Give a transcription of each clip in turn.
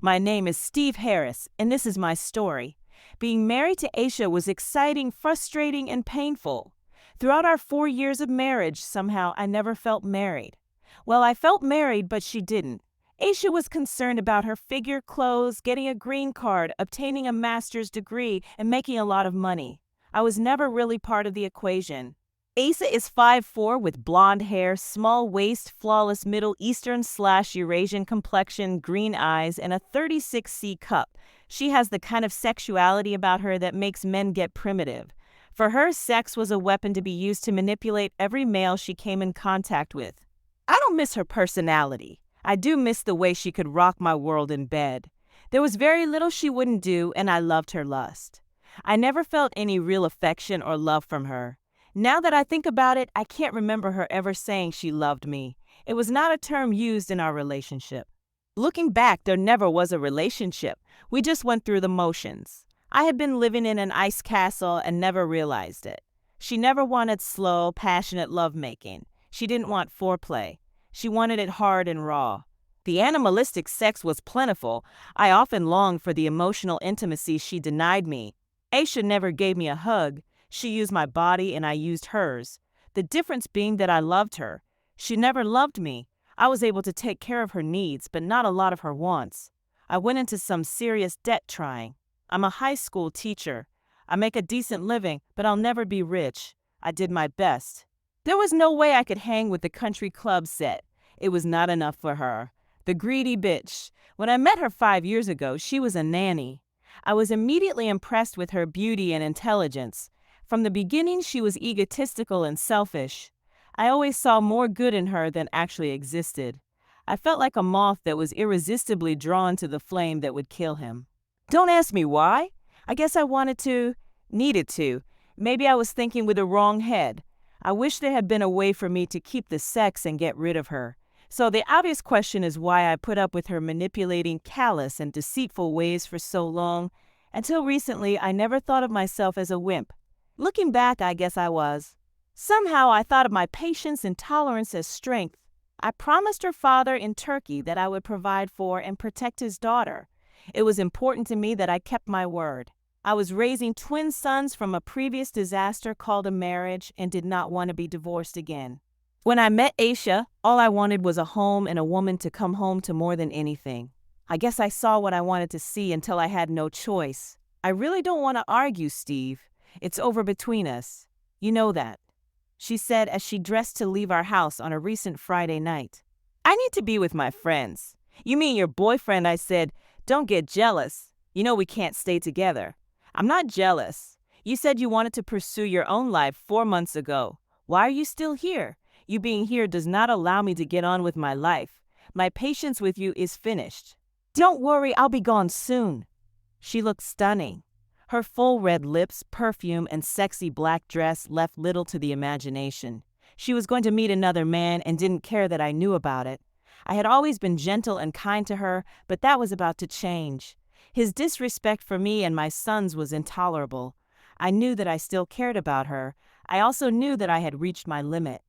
My name is Steve Harris, and this is my story. Being married to Aisha was exciting, frustrating, and painful. Throughout our 4 years of marriage, somehow I never felt married. Well, I felt married, but she didn't. Aisha was concerned about her figure, clothes, getting a green card, obtaining a master's degree, and making a lot of money. I was never really part of the equation. Asa is 5'4" with blonde hair, small waist, flawless Middle Eastern/Eurasian complexion, green eyes, and a 36C cup. She has the kind of sexuality about her that makes men get primitive. For her, sex was a weapon to be used to manipulate every male she came in contact with. I don't miss her personality. I do miss the way she could rock my world in bed. There was very little she wouldn't do, and I loved her lust. I never felt any real affection or love from her. Now that I think about it, I can't remember her ever saying she loved me. It was not a term used in our relationship. Looking back, there never was a relationship. We just went through the motions. I had been living in an ice castle and never realized it. She never wanted slow, passionate lovemaking. She didn't want foreplay. She wanted it hard and raw. The animalistic sex was plentiful. I often longed for the emotional intimacy she denied me. Aisha never gave me a hug. She used my body and I used hers. The difference being that I loved her. She never loved me. I was able to take care of her needs, but not a lot of her wants. I went into some serious debt trying. I'm a high school teacher. I make a decent living, but I'll never be rich. I did my best. There was no way I could hang with the country club set. It was not enough for her. The greedy bitch. When I met her 5 years ago, she was a nanny. I was immediately impressed with her beauty and intelligence. From the beginning, she was egotistical and selfish. I always saw more good in her than actually existed. I felt like a moth that was irresistibly drawn to the flame that would kill him. Don't ask me why. I guess I needed to. Maybe I was thinking with the wrong head. I wish there had been a way for me to keep the sex and get rid of her. So the obvious question is why I put up with her manipulating, callous, and deceitful ways for so long. Until recently, I never thought of myself as a wimp. Looking back, I guess I was. Somehow I thought of my patience and tolerance as strength. I promised her father in Turkey that I would provide for and protect his daughter. It was important to me that I kept my word. I was raising twin sons from a previous disaster called a marriage and did not want to be divorced again. When I met Aisha, all I wanted was a home and a woman to come home to more than anything. I guess I saw what I wanted to see until I had no choice. I really don't want to argue, Steve. It's over between us. You know that, she said as she dressed to leave our house on a recent Friday night. I need to be with my friends. You mean your boyfriend? I said. Don't get jealous. You know we can't stay together. I'm not jealous. You said you wanted to pursue your own life 4 months ago. Why are you still here? You being here does not allow me to get on with my life. My patience with you is finished. Don't worry, I'll be gone soon. She looked stunning. Her full red lips, perfume, and sexy black dress left little to the imagination. She was going to meet another man and didn't care that I knew about it. I had always been gentle and kind to her, but that was about to change. His disrespect for me and my sons was intolerable. I knew that I still cared about her. I also knew that I had reached my limit.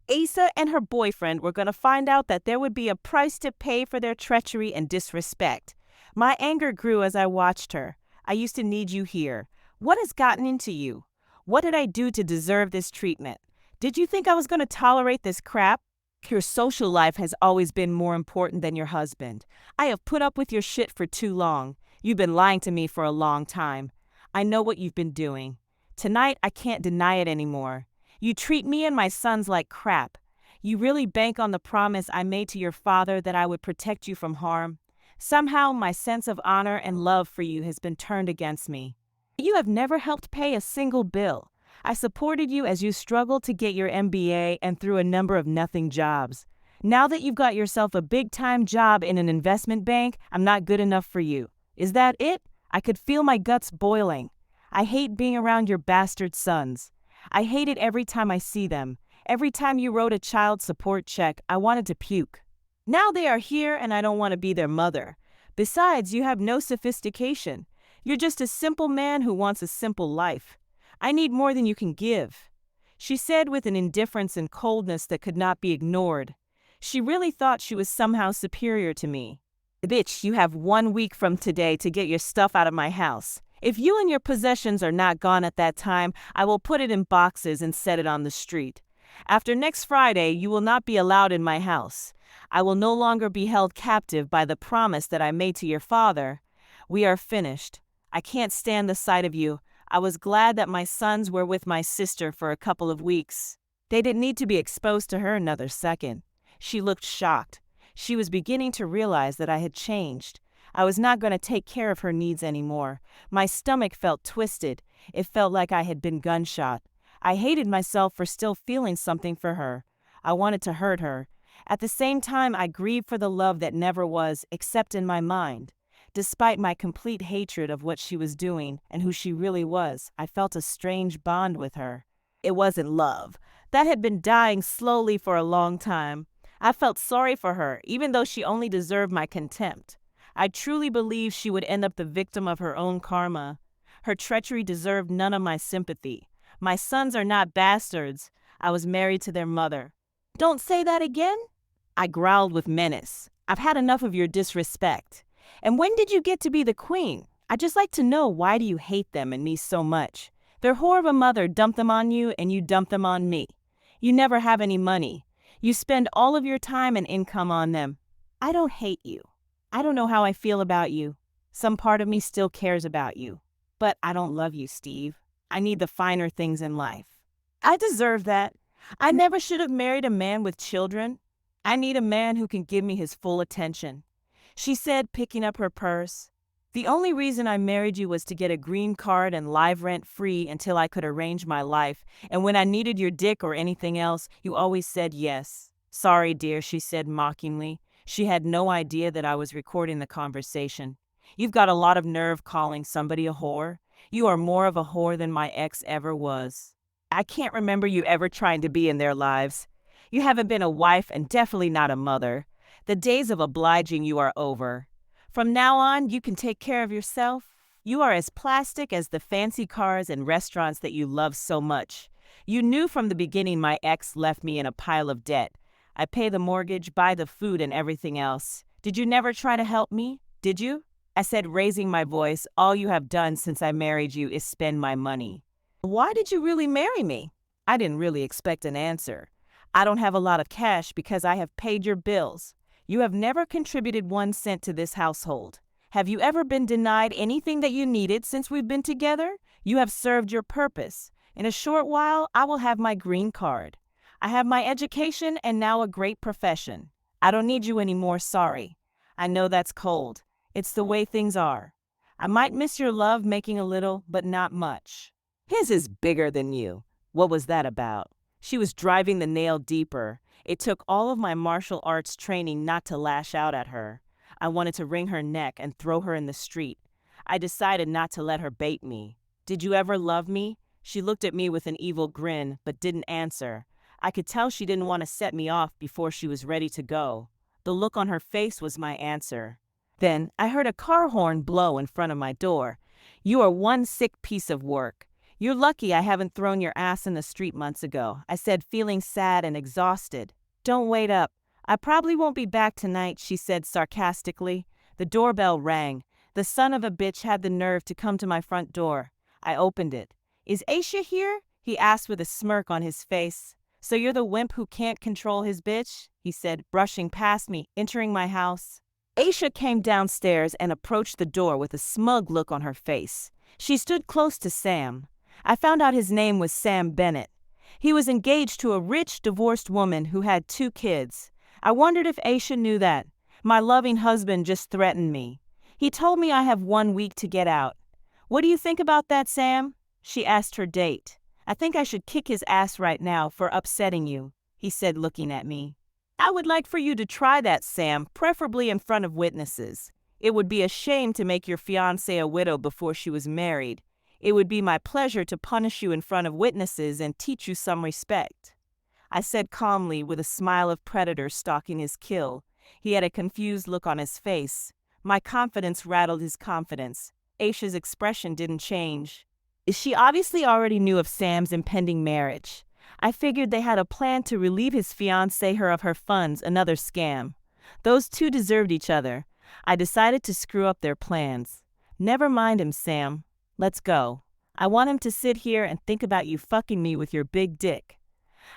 Asa and her boyfriend were going to find out that there would be a price to pay for their treachery and disrespect. My anger grew as I watched her. I used to need you here. What has gotten into you? What did I do to deserve this treatment? Did you think I was going to tolerate this crap? Your social life has always been more important than your husband. I have put up with your shit for too long. You've been lying to me for a long time. I know what you've been doing. Tonight, I can't deny it anymore. You treat me and my sons like crap. You really bank on the promise I made to your father that I would protect you from harm. Somehow, my sense of honor and love for you has been turned against me. You have never helped pay a single bill. I supported you as you struggled to get your MBA and through a number of nothing jobs. Now that you've got yourself a big-time job in an investment bank, I'm not good enough for you. Is that it? I could feel my guts boiling. I hate being around your bastard sons. I hate it every time I see them. Every time you wrote a child support check, I wanted to puke. Now they are here and I don't want to be their mother. Besides, you have no sophistication. You're just a simple man who wants a simple life. I need more than you can give, she said with an indifference and coldness that could not be ignored. She really thought she was somehow superior to me. Bitch, you have 1 week from today to get your stuff out of my house. If you and your possessions are not gone at that time, I will put it in boxes and set it on the street. After next Friday, you will not be allowed in my house. I will no longer be held captive by the promise that I made to your father. We are finished. I can't stand the sight of you. I was glad that my sons were with my sister for a couple of weeks. They didn't need to be exposed to her another second. She looked shocked. She was beginning to realize that I had changed. I was not going to take care of her needs anymore. My stomach felt twisted. It felt like I had been gunshot. I hated myself for still feeling something for her. I wanted to hurt her. At the same time, I grieved for the love that never was, except in my mind. Despite my complete hatred of what she was doing and who she really was, I felt a strange bond with her. It wasn't love. That had been dying slowly for a long time. I felt sorry for her, even though she only deserved my contempt. I truly believed she would end up the victim of her own karma. Her treachery deserved none of my sympathy. My sons are not bastards. I was married to their mother. Don't say that again? I growled with menace. I've had enough of your disrespect. And when did you get to be the queen? I'd just like to know, why do you hate them and me so much? Their whore of a mother dumped them on you and you dumped them on me. You never have any money. You spend all of your time and income on them. I don't hate you. I don't know how I feel about you. Some part of me still cares about you. But I don't love you, Steve. I need the finer things in life. I deserve that. I never should have married a man with children. I need a man who can give me his full attention. She said, picking up her purse. The only reason I married you was to get a green card and live rent-free until I could arrange my life, and when I needed your dick or anything else, you always said yes. Sorry, dear, she said mockingly. She had no idea that I was recording the conversation. You've got a lot of nerve calling somebody a whore. You are more of a whore than my ex ever was. I can't remember you ever trying to be in their lives. You haven't been a wife and definitely not a mother. The days of obliging you are over. From now on, you can take care of yourself. You are as plastic as the fancy cars and restaurants that you love so much. You knew from the beginning my ex left me in a pile of debt. I pay the mortgage, buy the food and everything else. Did you never try to help me? Did you? I said, raising my voice. All you have done since I married you is spend my money. Why did you really marry me? I didn't really expect an answer. I don't have a lot of cash because I have paid your bills. You have never contributed 1 cent to this household. Have you ever been denied anything that you needed since we've been together? You have served your purpose. In a short while, I will have my green card. I have my education and now a great profession. I don't need you anymore, sorry. I know that's cold. It's the way things are. I might miss your love making a little, but not much. His is bigger than you. What was that about? She was driving the nail deeper. It took all of my martial arts training not to lash out at her. I wanted to wring her neck and throw her in the street. I decided not to let her bait me. Did you ever love me? She looked at me with an evil grin, but didn't answer. I could tell she didn't want to set me off before she was ready to go. The look on her face was my answer. Then I heard a car horn blow in front of my door. You are one sick piece of work. You're lucky I haven't thrown your ass in the street months ago, I said, feeling sad and exhausted. Don't wait up. I probably won't be back tonight, she said sarcastically. The doorbell rang. The son of a bitch had the nerve to come to my front door. I opened it. Is Aisha here? He asked with a smirk on his face. So you're the wimp who can't control his bitch? He said, brushing past me, entering my house. Aisha came downstairs and approached the door with a smug look on her face. She stood close to Sam. I found out his name was Sam Bennett. He was engaged to a rich, divorced woman who had 2 kids. I wondered if Aisha knew that. My loving husband just threatened me. He told me I have 1 week to get out. What do you think about that, Sam? She asked her date. I think I should kick his ass right now for upsetting you, he said, looking at me. I would like for you to try that, Sam, preferably in front of witnesses. It would be a shame to make your fiancée a widow before she was married. It would be my pleasure to punish you in front of witnesses and teach you some respect. I said calmly, with a smile of predator stalking his kill. He had a confused look on his face. My confidence rattled his confidence. Aisha's expression didn't change. She obviously already knew of Sam's impending marriage. I figured they had a plan to relieve his fiancée her of her funds, another scam. Those two deserved each other. I decided to screw up their plans. Never mind him, Sam. Let's go. I want him to sit here and think about you fucking me with your big dick.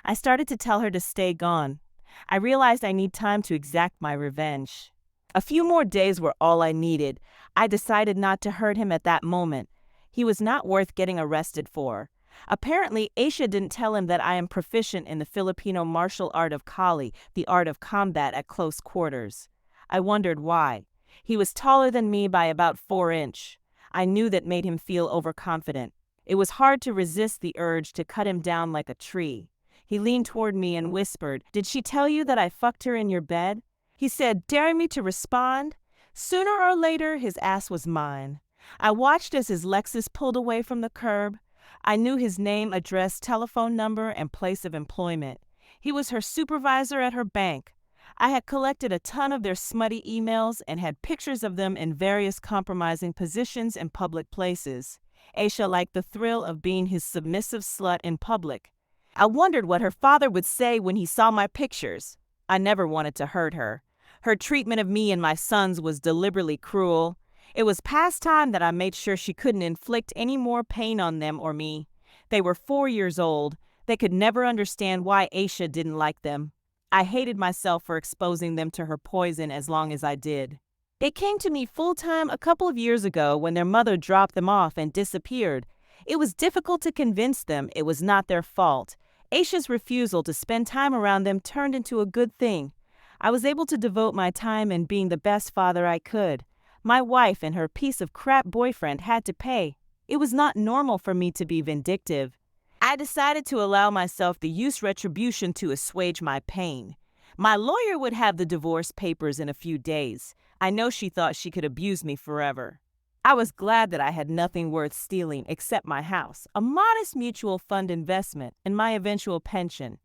I started to tell her to stay gone. I realized I need time to exact my revenge. A few more days were all I needed. I decided not to hurt him at that moment. He was not worth getting arrested for. Apparently, Aisha didn't tell him that I am proficient in the Filipino martial art of Kali, the art of combat at close quarters. I wondered why. He was taller than me by about 4 inches. I knew that made him feel overconfident. It was hard to resist the urge to cut him down like a tree. He leaned toward me and whispered, "Did she tell you that I fucked her in your bed?" He said, daring me to respond. Sooner or later, his ass was mine. I watched as his Lexus pulled away from the curb. I knew his name, address, telephone number, and place of employment. He was her supervisor at her bank. I had collected a ton of their smutty emails and had pictures of them in various compromising positions in public places. Aisha liked the thrill of being his submissive slut in public. I wondered what her father would say when he saw my pictures. I never wanted to hurt her. Her treatment of me and my sons was deliberately cruel. It was past time that I made sure she couldn't inflict any more pain on them or me. They were 4 years old. They could never understand why Aisha didn't like them. I hated myself for exposing them to her poison as long as I did. It came to me full-time a couple of years ago when their mother dropped them off and disappeared. It was difficult to convince them it was not their fault. Aisha's refusal to spend time around them turned into a good thing. I was able to devote my time in being the best father I could. My wife and her piece of crap boyfriend had to pay. It was not normal for me to be vindictive. I decided to allow myself to use retribution to assuage my pain. My lawyer would have the divorce papers in a few days. I know she thought she could abuse me forever. I was glad that I had nothing worth stealing except my house, a modest mutual fund investment, and my eventual pension.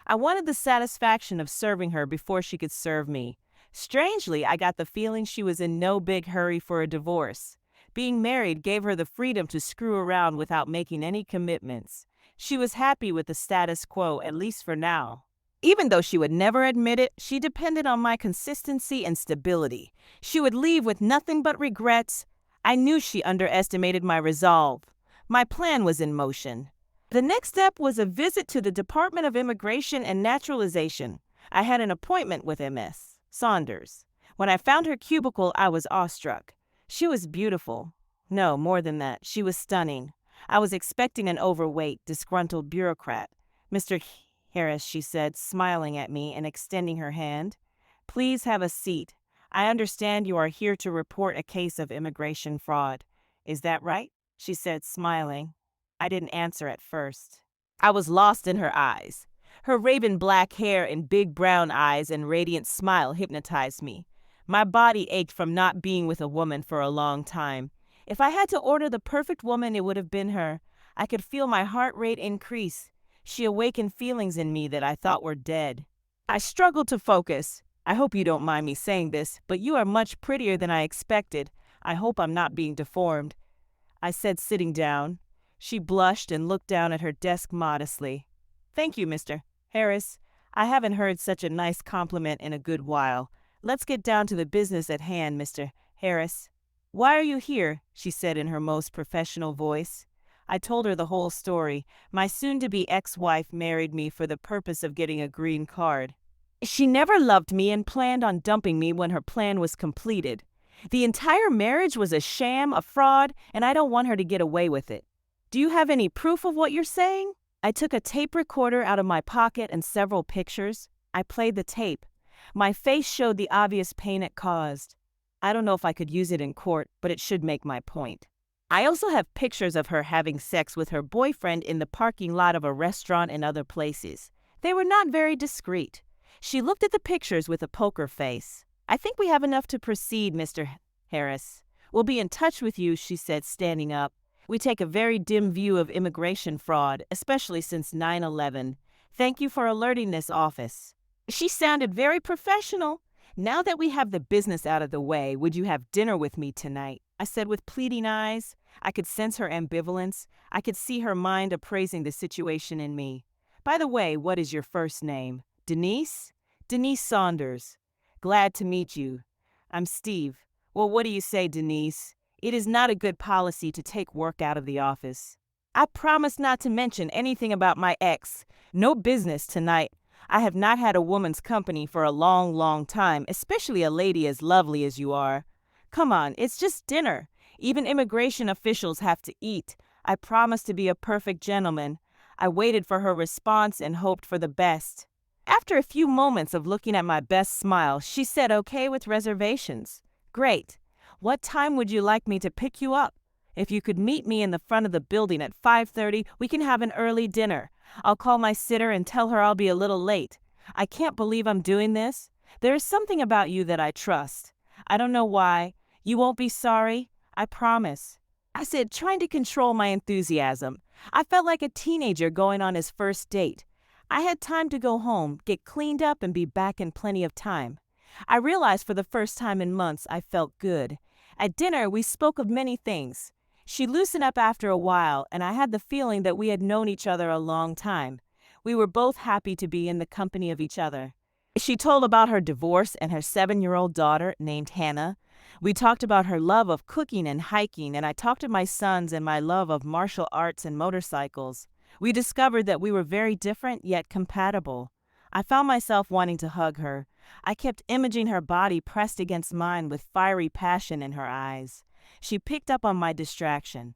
I wanted the satisfaction of serving her before she could serve me. Strangely, I got the feeling she was in no big hurry for a divorce. Being married gave her the freedom to screw around without making any commitments. She was happy with the status quo, at least for now. Even though she would never admit it, she depended on my consistency and stability. She would leave with nothing but regrets. I knew she underestimated my resolve. My plan was in motion. The next step was a visit to the Department of Immigration and Naturalization. I had an appointment with Ms. Saunders. When I found her cubicle, I was awestruck. She was beautiful. No, more than that, she was stunning. I was expecting an overweight, disgruntled bureaucrat. "Mr. Harris," she said, smiling at me and extending her hand. "Please have a seat. I understand you are here to report a case of immigration fraud. Is that right?" she said, smiling. I didn't answer at first. I was lost in her eyes. Her raven black hair and big brown eyes and radiant smile hypnotized me. My body ached from not being with a woman for a long time. If I had to order the perfect woman, it would have been her. I could feel my heart rate increase. She awakened feelings in me that I thought were dead. I struggled to focus. "I hope you don't mind me saying this, but you are much prettier than I expected. I hope I'm not being deformed," I said, sitting down. She blushed and looked down at her desk modestly. "Thank you, Mr. Harris. I haven't heard such a nice compliment in a good while. Let's get down to the business at hand, Mr. Harris." "Why are you here?" she said in her most professional voice. I told her the whole story. My soon-to-be ex-wife married me for the purpose of getting a green card. She never loved me and planned on dumping me when her plan was completed. The entire marriage was a sham, a fraud, and I don't want her to get away with it. "Do you have any proof of what you're saying?" I took a tape recorder out of my pocket and several pictures. I played the tape. My face showed the obvious pain it caused. I don't know if I could use it in court, but it should make my point. I also have pictures of her having sex with her boyfriend in the parking lot of a restaurant and other places. They were not very discreet. She looked at the pictures with a poker face. "I think we have enough to proceed, Mr. Harris. We'll be in touch with you," she said, standing up. "We take a very dim view of immigration fraud, especially since 9/11. Thank you for alerting this office." She sounded very professional. "Now that we have the business out of the way, would you have dinner with me tonight?" I said with pleading eyes. I could sense her ambivalence. I could see her mind appraising the situation in me. "By the way, what is your first name?" "Denise?" "Denise Saunders. Glad to meet you. I'm Steve. Well, what do you say, Denise? It is not a good policy to take work out of the office. I promise not to mention anything about my ex. No business tonight. I have not had a woman's company for a long, long time, especially a lady as lovely as you are. Come on, it's just dinner. Even immigration officials have to eat. I promised to be a perfect gentleman. I waited for her response and hoped for the best. After a few moments of looking at my best smile, she said okay with reservations. Great. What time would you like me to pick you up? If you could meet me in the front of the building at 5:30, we can have an early dinner. I'll call my sitter and tell her I'll be a little late. I can't believe I'm doing this. There is something about you that I trust. I don't know why. You won't be sorry. I promise. I said, trying to control my enthusiasm. I felt like a teenager going on his first date. I had time to go home, get cleaned up, and be back in plenty of time. I realized for the first time in months I felt good. At dinner, we spoke of many things. She loosened up after a while, and I had the feeling that we had known each other a long time. We were both happy to be in the company of each other. She told about her divorce and her 7-year-old daughter named Hannah. We talked about her love of cooking and hiking, and I talked of my sons and my love of martial arts and motorcycles. We discovered that we were very different yet compatible. I found myself wanting to hug her. I kept imaging her body pressed against mine with fiery passion in her eyes. She picked up on my distraction.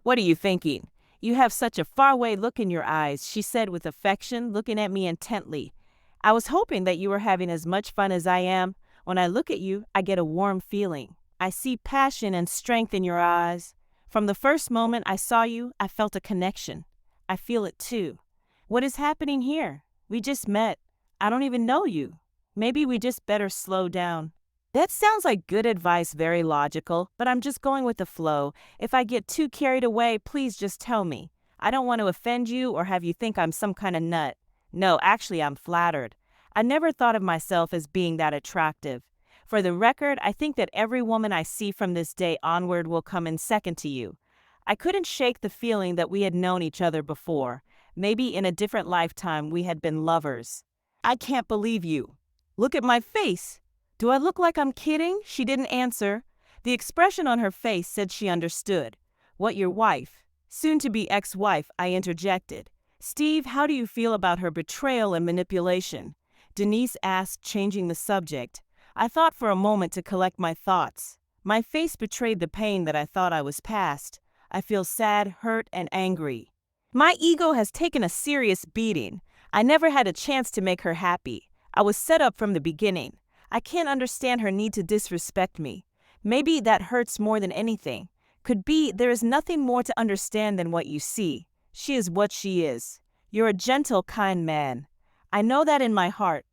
What are you thinking? You have such a faraway look in your eyes, she said with affection, looking at me intently. I was hoping that you were having as much fun as I am. When I look at you, I get a warm feeling. I see passion and strength in your eyes. From the first moment I saw you, I felt a connection. I feel it too. What is happening here? We just met. I don't even know you. Maybe we just better slow down. That sounds like good advice, very logical, but I'm just going with the flow. If I get too carried away, please just tell me. I don't want to offend you or have you think I'm some kind of nut. No, actually, I'm flattered. I never thought of myself as being that attractive. For the record, I think that every woman I see from this day onward will come in second to you. I couldn't shake the feeling that we had known each other before. Maybe in a different lifetime we had been lovers. I can't believe you. Look at my face. Do I look like I'm kidding? She didn't answer. The expression on her face said she understood. What, your wife? Soon-to-be ex-wife, I interjected. Steve, how do you feel about her betrayal and manipulation? Denise asked, changing the subject. I thought for a moment to collect my thoughts. My face betrayed the pain that I thought I was past. I feel sad, hurt, and angry. My ego has taken a serious beating. I never had a chance to make her happy. I was set up from the beginning. I can't understand her need to disrespect me. Maybe that hurts more than anything. Could be there is nothing more to understand than what you see. She is what she is. You're a gentle, kind man. I know that in my heart.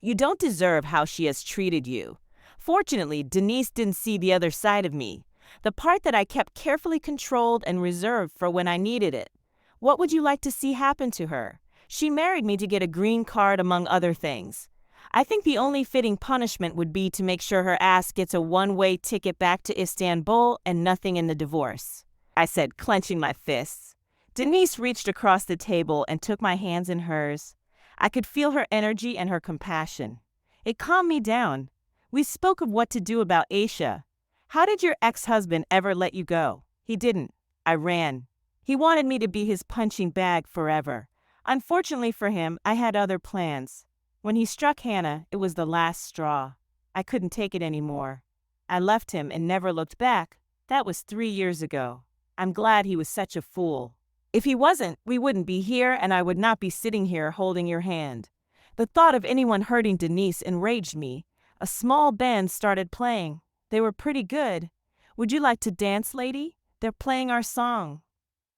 You don't deserve how she has treated you. Fortunately, Denise didn't see the other side of me, the part that I kept carefully controlled and reserved for when I needed it. What would you like to see happen to her? She married me to get a green card, among other things. I think the only fitting punishment would be to make sure her ass gets a one-way ticket back to Istanbul and nothing in the divorce, I said, clenching my fists. Denise reached across the table and took my hands in hers. I could feel her energy and her compassion. It calmed me down. We spoke of what to do about AITA. How did your ex-husband ever let you go? He didn't. I ran. He wanted me to be his punching bag forever. Unfortunately for him, I had other plans. When he struck Hannah, it was the last straw. I couldn't take it anymore. I left him and never looked back. That was 3 years ago. I'm glad he was such a fool. If he wasn't, we wouldn't be here and I would not be sitting here holding your hand. The thought of anyone hurting Denise enraged me. A small band started playing. They were pretty good. Would you like to dance, lady? They're playing our song.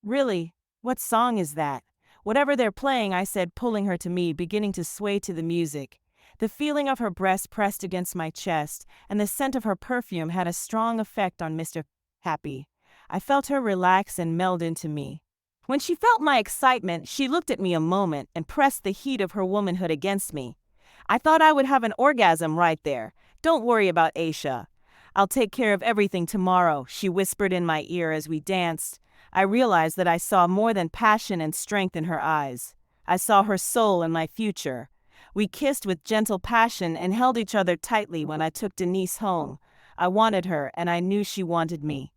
Really? What song is that? Whatever they're playing, I said, pulling her to me, beginning to sway to the music. The feeling of her breast pressed against my chest and the scent of her perfume had a strong effect on Mr. Happy. I felt her relax and meld into me. When she felt my excitement, she looked at me a moment and pressed the heat of her womanhood against me. I thought I would have an orgasm right there. Don't worry about AITA. I'll take care of everything tomorrow, she whispered in my ear as we danced. I realized that I saw more than passion and strength in her eyes. I saw her soul and my future. We kissed with gentle passion and held each other tightly when I took Denise home. I wanted her, and I knew she wanted me.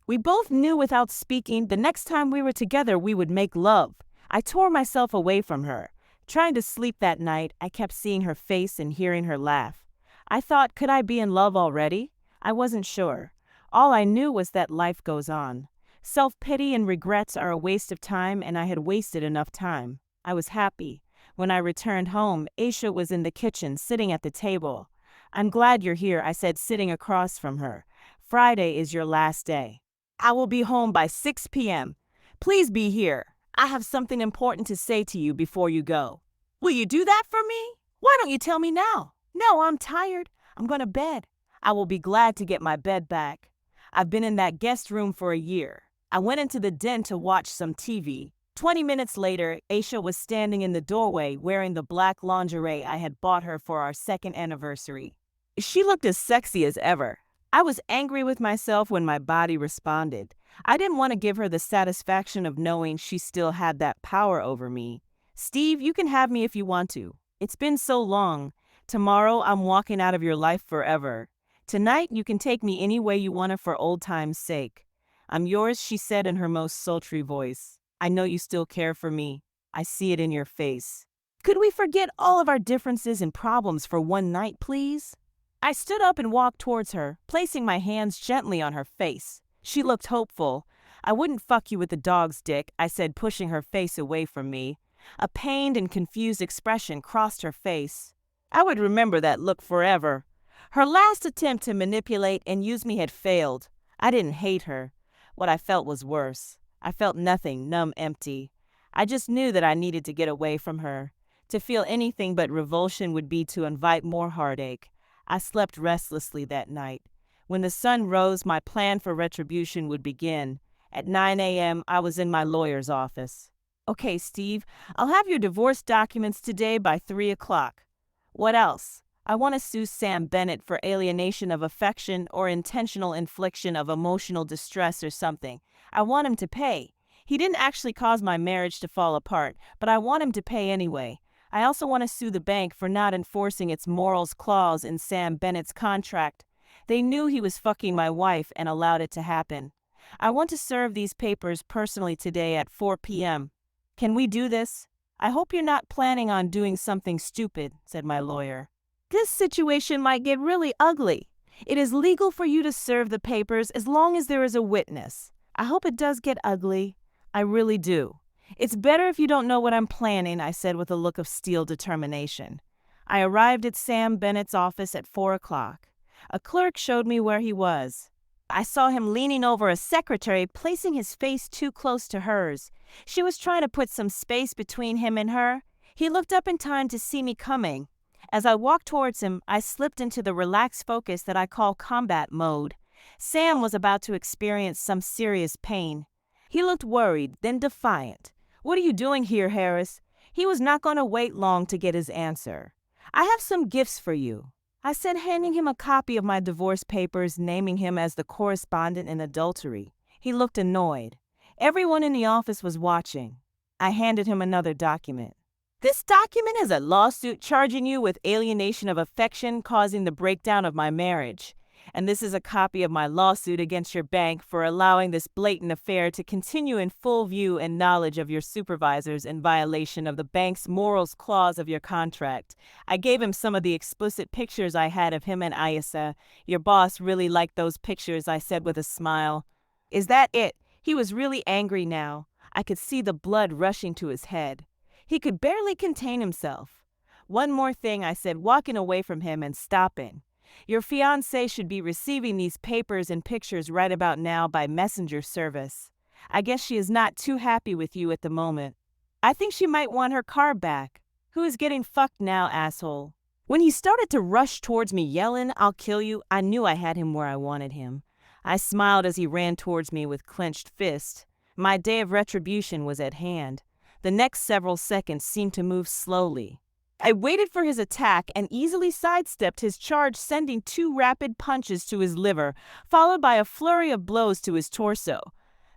We both knew without speaking the next time we were together we would make love. I tore myself away from her. Trying to sleep that night, I kept seeing her face and hearing her laugh. I thought, could I be in love already? I wasn't sure. All I knew was that life goes on. Self-pity and regrets are a waste of time, and I had wasted enough time. I was happy. When I returned home, Aisha was in the kitchen, sitting at the table. "I'm glad you're here," I said, sitting across from her. "Friday is your last day. I will be home by 6 p.m. Please be here. I have something important to say to you before you go." "Will you do that for me? Why don't you tell me now?" "No, I'm tired. I'm going to bed." "I will be glad to get my bed back. I've been in that guest room for a year." I went into the den to watch some TV. 20 minutes later, Aisha was standing in the doorway wearing the black lingerie I had bought her for our second anniversary. She looked as sexy as ever. I was angry with myself when my body responded. I didn't want to give her the satisfaction of knowing she still had that power over me. "Steve, you can have me if you want to. It's been so long. Tomorrow, I'm walking out of your life forever. Tonight, you can take me any way you want to for old time's sake. I'm yours," she said in her most sultry voice. "I know you still care for me. I see it in your face. Could we forget all of our differences and problems for one night, please?" I stood up and walked towards her, placing my hands gently on her face. She looked hopeful. "I wouldn't fuck you with a dog's dick," I said, pushing her face away from me. A pained and confused expression crossed her face. I would remember that look forever. Her last attempt to manipulate and use me had failed. I didn't hate her. What I felt was worse. I felt nothing, numb, empty. I just knew that I needed to get away from her. To feel anything but revulsion would be to invite more heartache. I slept restlessly that night. When the sun rose, my plan for retribution would begin. At 9 a.m., I was in my lawyer's office. "Okay, Steve, I'll have your divorce documents today by 3 o'clock. What else?" "I want to sue Sam Bennett for alienation of affection or intentional infliction of emotional distress or something. I want him to pay. He didn't actually cause my marriage to fall apart, but I want him to pay anyway. I also want to sue the bank for not enforcing its morals clause in Sam Bennett's contract. They knew he was fucking my wife and allowed it to happen. I want to serve these papers personally today at 4 p.m. Can we do this?" "I hope you're not planning on doing something stupid," said my lawyer. "This situation might get really ugly. It is legal for you to serve the papers as long as there is a witness. I hope it does get ugly. I really do. It's better if you don't know what I'm planning," I said with a look of steel determination. I arrived at Sam Bennett's office at 4 o'clock. A clerk showed me where he was. I saw him leaning over a secretary, placing his face too close to hers. She was trying to put some space between him and her. He looked up in time to see me coming. As I walked towards him, I slipped into the relaxed focus that I call combat mode. Sam was about to experience some serious pain. He looked worried, then defiant. "What are you doing here, Harris?" He was not going to wait long to get his answer. "I have some gifts for you," I said, handing him a copy of my divorce papers, naming him as the correspondent in adultery. He looked annoyed. Everyone in the office was watching. I handed him another document. "This document is a lawsuit charging you with alienation of affection causing the breakdown of my marriage. And this is a copy of my lawsuit against your bank for allowing this blatant affair to continue in full view and knowledge of your supervisors in violation of the bank's morals clause of your contract." I gave him some of the explicit pictures I had of him and AITA. "Your boss really liked those pictures," I said with a smile. "Is that it?" He was really angry now. I could see the blood rushing to his head. He could barely contain himself. "One more thing," I said, walking away from him and stopping. "Your fiancée should be receiving these papers and pictures right about now by messenger service. I guess she is not too happy with you at the moment. I think she might want her car back." "Who is getting fucked now, asshole?" When he started to rush towards me yelling, "I'll kill you," I knew I had him where I wanted him. I smiled as he ran towards me with clenched fist. My day of retribution was at hand. The next several seconds seemed to move slowly. I waited for his attack and easily sidestepped his charge, sending 2 rapid punches to his liver, followed by a flurry of blows to his torso.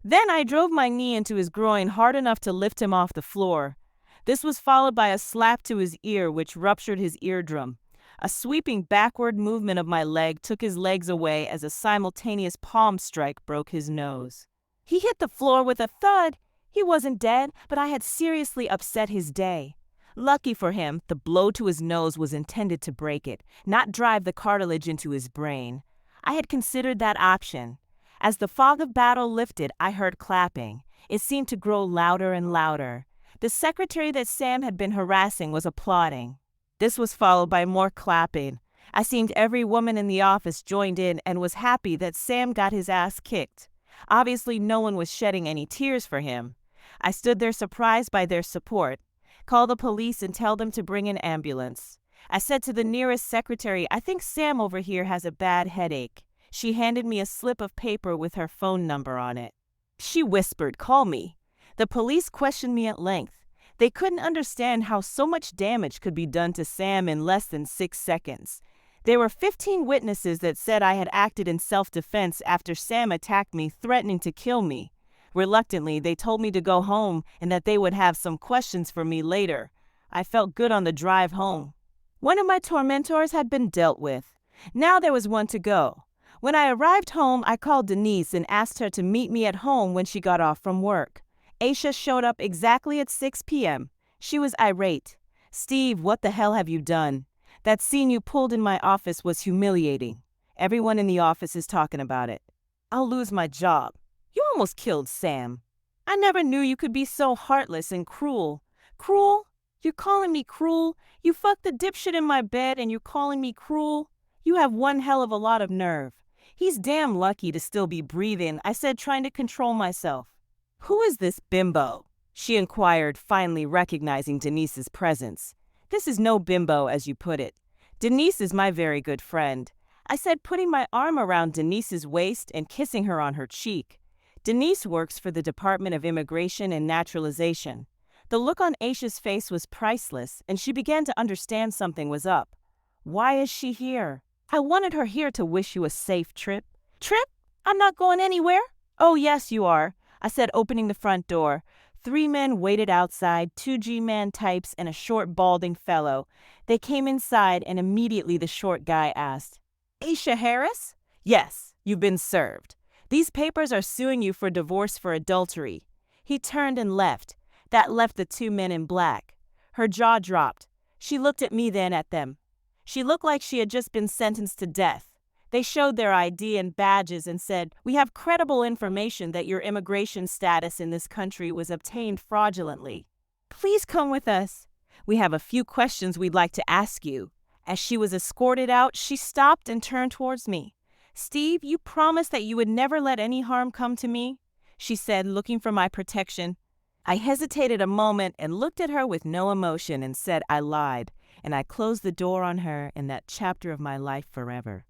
Then I drove my knee into his groin hard enough to lift him off the floor. This was followed by a slap to his ear, which ruptured his eardrum. A sweeping backward movement of my leg took his legs away as a simultaneous palm strike broke his nose. He hit the floor with a thud. He wasn't dead, but I had seriously upset his day. Lucky for him, the blow to his nose was intended to break it, not drive the cartilage into his brain. I had considered that option. As the fog of battle lifted, I heard clapping. It seemed to grow louder and louder. The secretary that Sam had been harassing was applauding. This was followed by more clapping. I seemed every woman in the office joined in and was happy that Sam got his ass kicked. Obviously, no one was shedding any tears for him. I stood there surprised by their support. Call the police and tell them to bring an ambulance. I said to the nearest secretary, I think Sam over here has a bad headache. She handed me a slip of paper with her phone number on it. She whispered, call me. The police questioned me at length. They couldn't understand how so much damage could be done to Sam in less than 6 seconds. There were 15 witnesses that said I had acted in self-defense after Sam attacked me, threatening to kill me. Reluctantly, they told me to go home and that they would have some questions for me later. I felt good on the drive home. One of my tormentors had been dealt with. Now there was one to go. When I arrived home, I called Denise and asked her to meet me at home when she got off from work. AITA showed up exactly at 6 p.m. She was irate. Steve, what the hell have you done? That scene you pulled in my office was humiliating. Everyone in the office is talking about it. I'll lose my job. You almost killed Sam. I never knew you could be so heartless and cruel. Cruel? You're calling me cruel? You fucked the dipshit in my bed and you're calling me cruel? You have one hell of a lot of nerve. He's damn lucky to still be breathing, I said, trying to control myself. Who is this bimbo? She inquired, finally recognizing Denise's presence. This is no bimbo, as you put it. Denise is my very good friend, I said, putting my arm around Denise's waist and kissing her on her cheek. Denise works for the Department of Immigration and Naturalization. The look on Aisha's face was priceless, and she began to understand something was up. Why is she here? I wanted her here to wish you a safe trip. Trip? I'm not going anywhere. Oh, yes, you are, I said, opening the front door. 3 men waited outside, 2 G-man types and a short, balding fellow. They came inside, and immediately the short guy asked, Aisha Harris? Yes, you've been served. These papers are suing you for divorce for adultery. He turned and left. That left the 2 men in black. Her jaw dropped. She looked at me, then at them. She looked like she had just been sentenced to death. They showed their ID and badges and said, we have credible information that your immigration status in this country was obtained fraudulently. Please come with us. We have a few questions we'd like to ask you. As she was escorted out, she stopped and turned towards me. Steve, you promised that you would never let any harm come to me, she said, looking for my protection. I hesitated a moment and looked at her with no emotion and said I lied, and I closed the door on her and that chapter of my life forever.